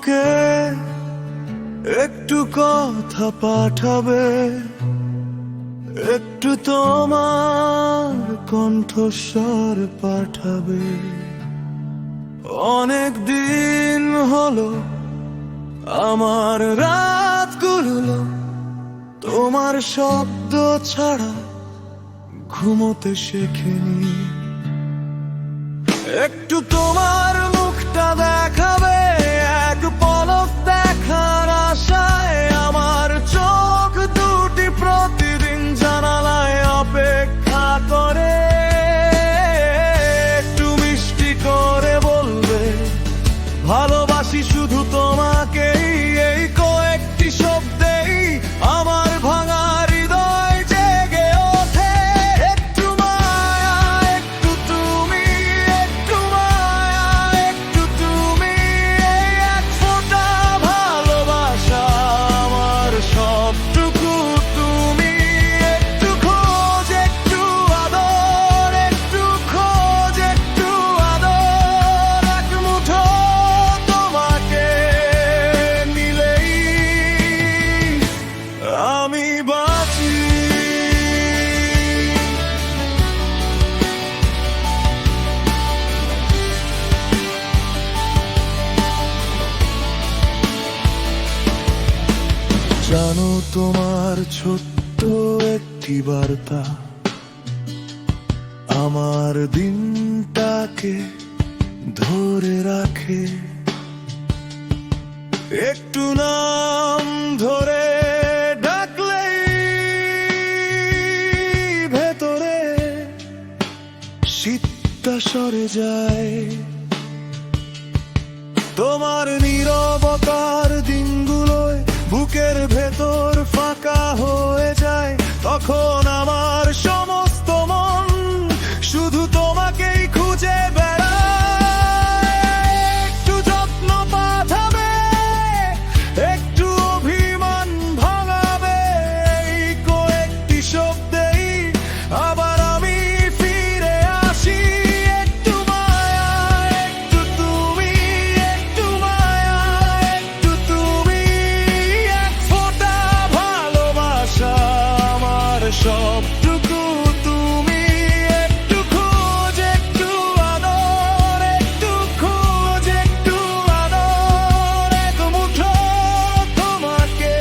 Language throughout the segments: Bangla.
আমাকে একটু কথা পাঠাবে, একটু তোমার কণ্ঠস্বর পাঠাবে। অনেক দিন হলো আমার রাতগুলো তোমার শব্দ ছাড়া ঘুমোতে শেখেনি। একটু তোমার মুখটা দেখাবে, এক পলক দেখার আশায় আমার চোখ দুটি প্রতিদিন জানালায় অপেক্ষা করে। একটু মিষ্টি করে বলবে ভালোবাসি শুধু তোমাকেই, এই কয়েকটি শব্দেই আমার ভাঙা হৃদয় জেগে ওঠে। একটু মায়া, একটু তুমি, একটু মায়া, একটু তুমি, এই এক ফোঁটা ভালোবাসা আমার সবটুকু তুমি। একটু খোঁজ, একটু আদর, একটু খোঁজ, একটু আদর, এক মুঠো তোমাকে নিলেই আমি বাঁচি। জানো তোমার ছোট্ট একটি বার্তা আমার দিনটাকে ধরে রাখে। একটু নাম ধরে ডাকলেই ভেতরে শীতটা সরে যায়। তোমার নীরবতার দিনগুলোয় বুকের ভেতর ফাঁকা হয়ে যায়। তখন আমার সমস্ত মন শুধু তোমাকেই খুঁজে বেড়ায়। একটু যত্ন পাঠাবে, একটু অভিমান ভাঙাবে, এই কয়েকটি শব্দেই আবার আমি ফিরে আসি। একটু মায়া, একটু তুমি, একটু মায়া, একটু তুমি, এক ফোঁটা ভালোবাসা আমার সবটুকু তুমি। একটু খোঁজ, একটু আদর, একটু খোঁজ, একটু আদর, এক মুঠো তোমাকে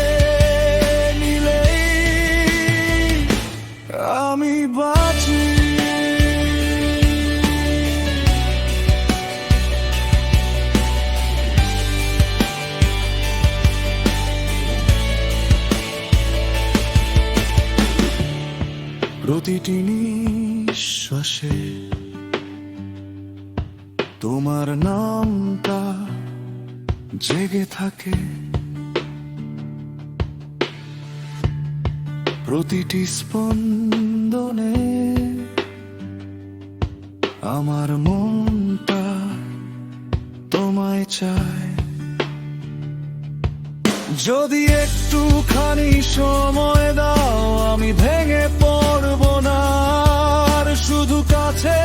নিলেই আমি বাঁচি। প্রতিটি নিঃশ্বাসে তোমার নামটা জেগে থাকে। প্রতিটি স্পন্দনে আমার মনটা তোমায় চায়। যদি একটুখানি সময় দাও আমি ভেঙে পড়ব না, আর শুধু কাছে